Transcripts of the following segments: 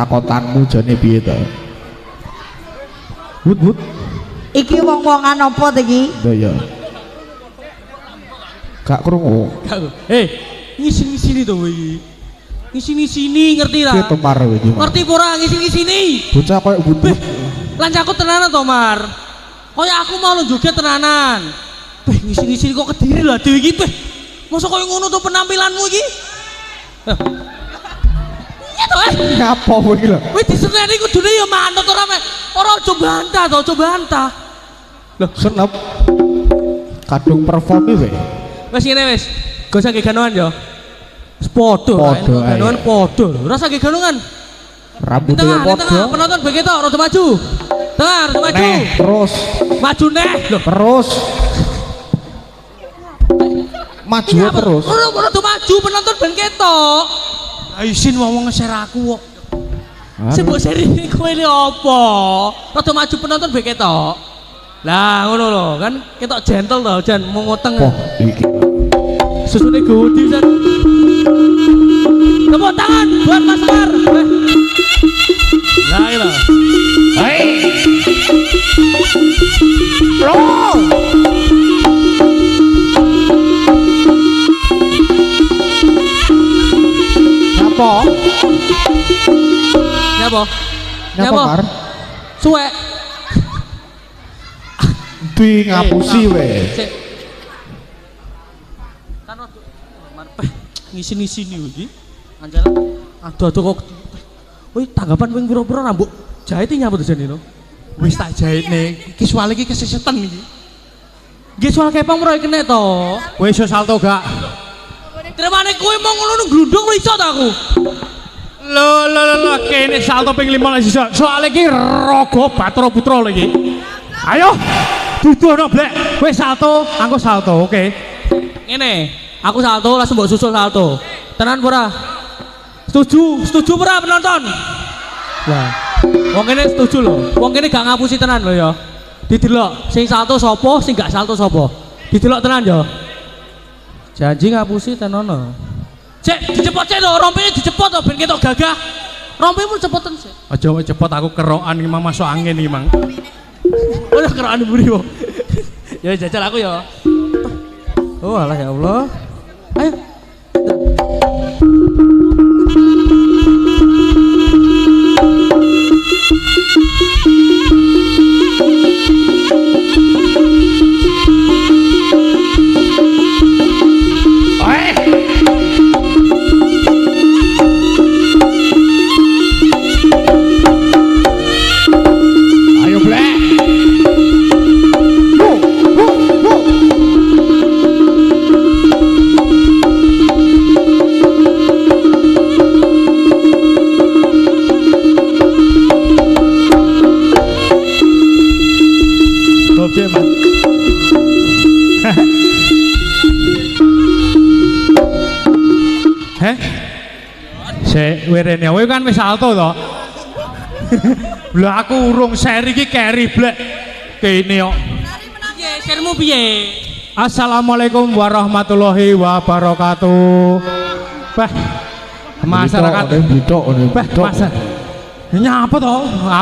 cakotanmu jane piye to? Wut. Iki wong-wongan apa to iki? Lho ya. Gak krungu. Ngisi-ngisini to iki. Ngisi-ngisini ngerti ra? Piye to Mar iki? Ngerti ora ngisi-ngisini? Bocah koyo wut. Lancaku tenanan to Mar. Kaya aku mau lu joget tenanan. Beh ngisi-ngisini kok Kediri lah dhewe iki beh. Masa koyo ngono to penampilanmu iki? Iya to Ngapa kowe iki lho? Wis diseneni kudune ya manut ora aja bantah to, aja bantah. Loh, senep. Kadung perform iki wae. Wis ngene wis. Gak usah ganoan ya. Wis padha Padha ae. ganoan padha. Ora usah ganongan. Rambutnya Tengah, padha. penonton begitu, rada maju. Tengah, rada maju. Neh, terus. Maju neh. Loh, Terus. Maju iya, terus. Rada maju penonton ben ketok. Isin ngomong nge-share aku kok. Sing mbok share iki kowe iki apa? Rada maju penonton ben ketok. Lah ngono lho, kan ketok gentle to, jan mau ngoteng. Oh, iki. Susune gudi jan. Tepuk tangan buat Mas Mar. Lah iki lho. Hai. Loh. Nyapa? Nyapa? Nyapa, Mar? Suwek. Di ngapusi weh. Sik. Kan ngisi-ngisi iki. Anjana ado-ado kok. Woi, tanggapan ping pira-pira rambut jahit nyapa to jane no? Wis tak jahitne. Iki soal iki kesesetan iki. Nggih soal kepang ora kena to. Wis iso salto gak? Tremane kowe mau ngono glundung ora iso ta aku. Lho, kene salto ping 15 iso. Soal iki raga Bathara Putra lho iki. Ayo. Duduhno blek. Wis salto, aku salto, oke. Ngene, aku salto langsung mbok susul salto. Tenan ora? Setuju ora penonton? Lah, wong kene setuju lho. Wong kene gak ngapusi tenan lho ya. Didelok sing salto sapa, sing gak salto sapa. Didelok tenan ya. Janji ngapusi tenono. Cek dicepot cek lho, rompene dicepot to ben ketok gagah. Rompemu cepetan sik. Aja cepet aku kerokan iki Mang masuk angin iki Mang. Ora kerokan mburi kok. Ya jajal aku ya. Oh alah ya Allah. Ayo. Werene kowe kan wis salto to. Lah aku urung seri iki keri blek. Kene kok. Piye, sermu piye? Assalamualaikum warahmatullahi wabarakatuh. Bah, masyarakat Bitok. Nyapa to?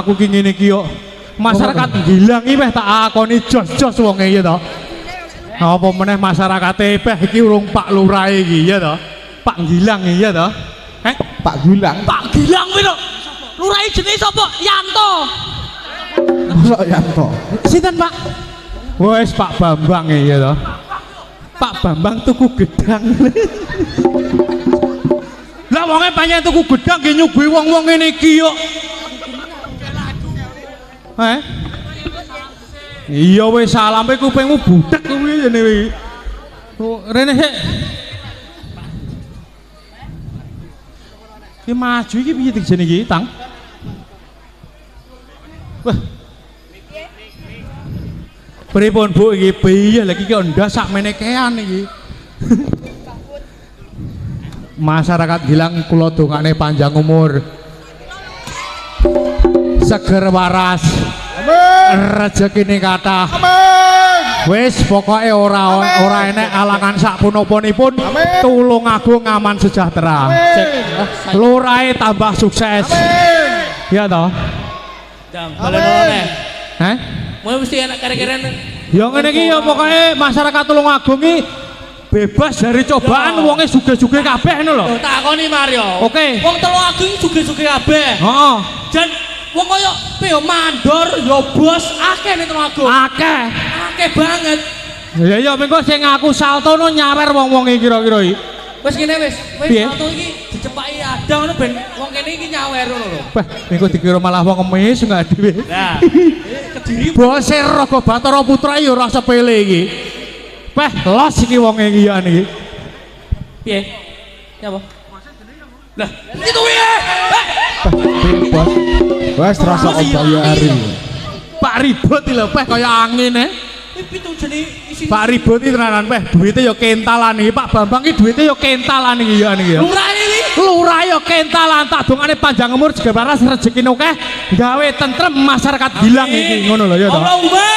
Aku ki ngene iki kok. Masyarakat Gilang iki wis tak akoni jos-jos wong iki to. Apa meneh masyarakate beh iki urung Pak Lurah iki ya to. Pak Gilang iya to. Pak Gilang. Pak Gilang kuwi lho. Lurah jenenge sapa? Yanto. Mosok Yanto. Sinten Pak? Wes Pak Bambang ya to. Pak Bambang tuku gedang. Lah wonge panjenengan tuku gedang nggih nyuguhi wong-wong ngene iki kok. Iya wis salampe kupingmu budhek kuwi ngene iki. Rene sik. Ki maju iki piye dijene iki, Tang? Wah. Pripun Bu iki piye lagi ki ndas sakmene kean iki. Masyarakat Gilang kula dongane panjang umur. Seger waras. Amin. Rezekine kathah. Amin. Wis pokoke ora enek alangan sak punapa-nipun. Tulung agung aman sejahtera. Lurahe tambah sukses. Amin. Iya toh? Jam, balen oleh. Heh? Mau mesti enak kere-keren. Ya ngene iki ya pokoke masyarakat Tulungagung iki bebas dari cobaan wonge sugih-sugih kabeh ngono lho. Loh, takoni Mario. Oke. Wong Tulungagung iki sugih-sugih kabeh. Heeh. Jan wong koyo piye mandor ya bos akeh ning Tulungagung. Akeh. Akeh banget. Ya ya mengko sing ngaku salto no nyawer wong-wong iki kira-kira iki. Wis ngene wis Piye? satu iki dicepaki adang ngono ben wong kene iki nyawer ngono lho. Wah, mengko dikira malah wong ngemis enggak dhewe. Nah, Kediri Bose Raga Bathara Putra ya ora sepele iki. Peh, los iki wonge iki ya niki. piye? Nyapa? Lah, itu piye? Bos. Wes terasa bayari. Pak ribut iki lho, peh kaya angin Pitu jene isi. Pak ribut iki tenanan peh, duwite ya kentalan iki. Pak Bambang iki duwite ya kentalan iki ya niki ya. Lurah iki. Lurah ya kentalan tak dongane panjang umur juga paras rezekine akeh gawe tentrem masyarakat Gilang iki ngono lho ya toh. Allahumma.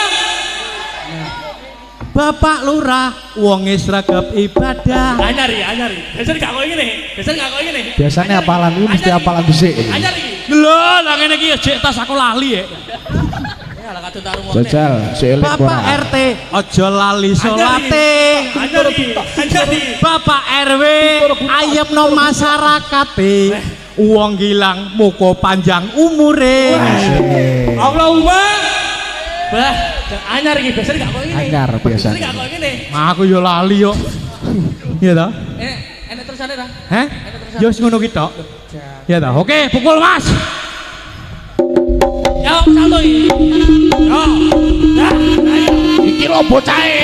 Bapak Lurah wonge sregep ibadah. Anyari. Biasane gak koyo ngene. Biasane gak koyo ngene. Biasanya apalan ini mesti apalan dhisik. Anyar iki. Lho, lah ngene iki ya jek tas aku lali ya. Ya lah kadung tarung wong. Jajal, si eling Bapak RT aja lali salate. Anyari. Bapak RW ayemno masyarakate. Wong Gilang muka panjang umure. Allahumma. Bah, anyar iki biasane gak koyo ngene. Anyar biasane. Biasane gak koyo ngene. Aku yo lali yo. Iya ta? Enak terusane ta? Heh? Yo wis ngono ki tok. Iya ta? Oke, pukul Mas. Yo, salto iki. Yo. Nah, ayo. Iki lo bocahe.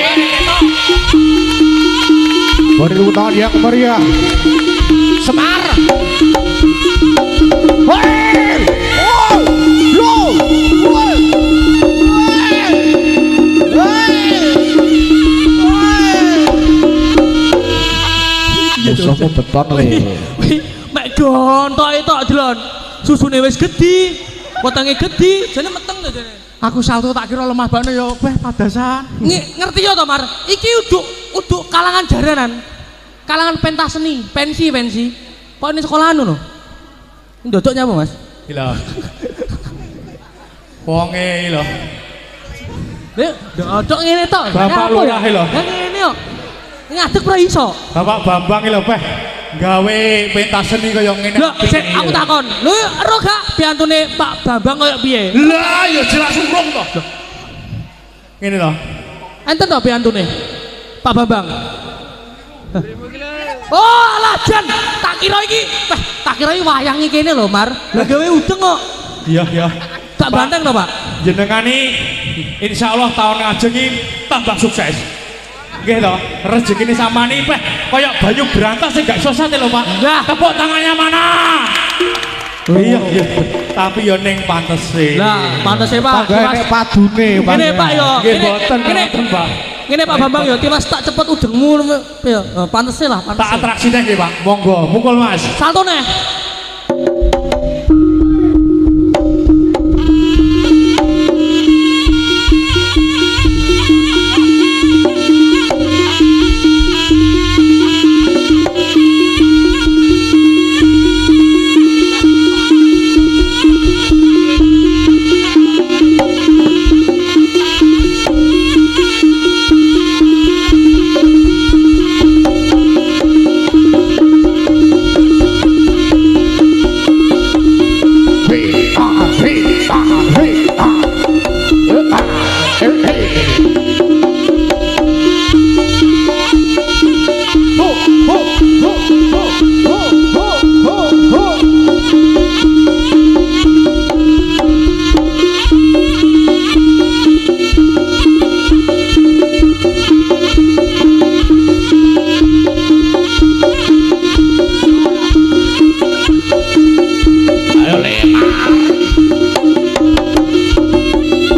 Beri utangan yang meriah. Semar. Hei! Oh! Lo! Woi! Musuhmu beton le. Mek gontok tok delon. Susune wis gedhi. Wetenge gedhi, jane meteng to jane. Aku salto tak kira lemah banget yo peh padasan. Ngerti yo to, Mar? Iki uduk kalangan jaranan. Kalangan pentas seni, pensi. Kok ini sekolahan ngono? Ndodok nyapa, Mas? Gila. Wonge iki lho. Nek ndodok ngene tok. Bapak Lurah lho. Ngene yo. Ngadeg ora iso. Bapak Bambang iki lho peh gawe pentas seni kaya ngene. Lho, sik aku takon. Lho, ero gak piantune Pak Bambang kaya piye? Lah ya jelas urung to. Ngene lho. Enten to piantune? Pak Bambang. Oh, alah jan. Tak kira iki wayang iki kene lho, Mar. Lah gawe udeng kok. Iya. Tak banteng to, Pak? Jenengane insyaallah tahun ngajeng iki tambah sukses. Nggih to, rezekine sampean iki peh kaya banyu berantas sing gak susah lho, Pak. Lah, Tepuk tangannya mana? Iya. Tapi yo ning pantese. lah pantese Pak. Tanggane padune, Pak. Ngene Pak yo. Nggih boten, Pak. Ngene Pak Bambang yo, tiwas tak cepet udengmu ya pantese lah, Tak pantese. atraksine nggih, Pak. Monggo, mukul Mas. Saltone.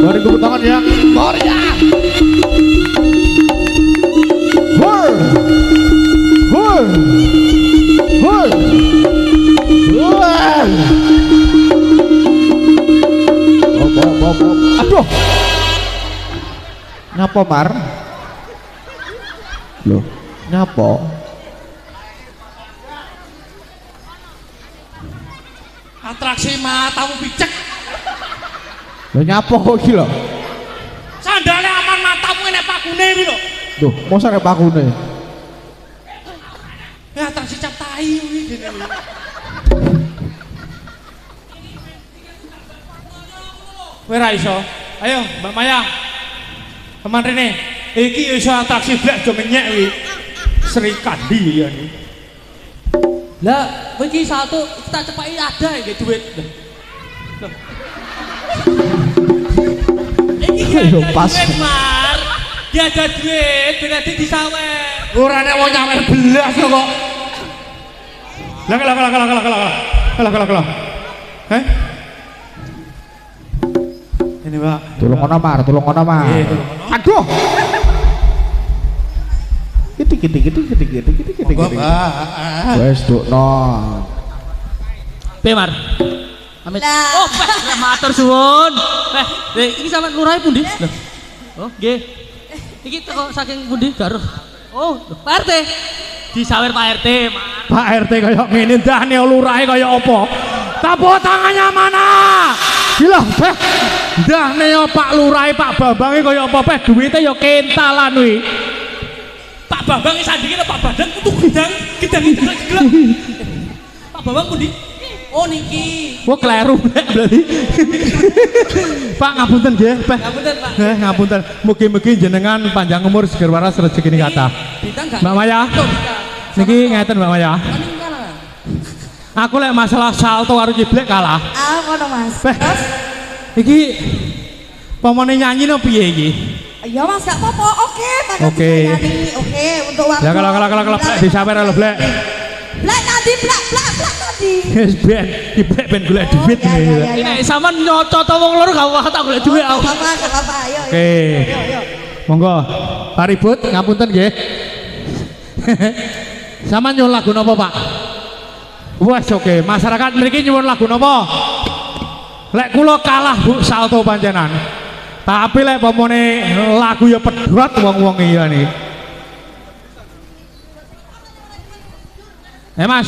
Beri tepuk tangan yang meriah. Hoi. Hoi. Hoi. Hoi. Hop. Aduh. Nyapa, Mar? Loh, nyapa? atraksi matamu picek. Lho nyapa kok iki lho? Sandale aman matamu enek pakune iki lho. Duh, mosok arep pakune. Ya atraksi cap tai iki dene. Kowe ra iso. Ayo, Mbak Maya. Teman rene, iki iso atraksi blek do menyek iki. Sri Kandi ya iki. Lah, kowe iki salto kita cepaki ada iki duit. Loh. Iki Yo, gak pas. ada duit, Mar. Dia ada duit, berarti disawe. Ora nek wong nyawer belas kok. Lah. Heh? Ini, Pak. Tolong ana Mar, tolong ana Mar. Iya, tolong ana. Aduh. Gede. Monggo, Pak. Wes dukno. Pe, Mar. Amit. Lah. Oh, matur suwun. Iki sampean lurahe pundi? Lho. Oh, nggih. Iki teko saking pundi, Garuh? Oh, Pak RT. Disawer Pak RT, Mar. Pak RT kaya ngene ndahne lurahe kaya apa? Tepuk tangannya mana? Gila, Beh. Ndahne yo Pak Lurahe Pak Bambange kaya apa, Beh? Duwite yo kentalan kuwi. Pak Bambang sandinge Pak Badang kudu gedang. Pak Bambang pundi? Oh niki. Wah, kleru nek berarti. Pak ngapunten nggih, Beh. Ngapunten, Pak. Ngapunten. Mugi-mugi jenengan panjang umur seger waras rezekine kathah. Bintang gak? Mbak Maya. Tuh, bintang. Niki ngeten Mbak Maya. Meninggal lah. Aku lek masalah salto karo ciblek kalah. Ah, ngono Mas. Beh. Terus Iki pamane nyanyi no piye iki? ya Mas gak apa-apa. Oke, makasih Oke. nyanyi. Oke, untuk waktu. Ya kalau Blek disawer lho Blek. Blek tadi, blek tadi. Wis ben ciblek ben golek duit Ya, nih. ya. Ini sampean nyocot wong loro gak usah tak golek duit aku. Gak apa-apa. Ayo. Oke. Monggo. Pak Ribut ngapunten nggih. Sama nyuwun lagu napa, Pak? Wes oke, masyarakat mriki nyuwun lagu napa? Lek kula kalah Bu salto panjenan. Tapi lek pomone lagu ya pedhot wong-wong iya nih. Mas,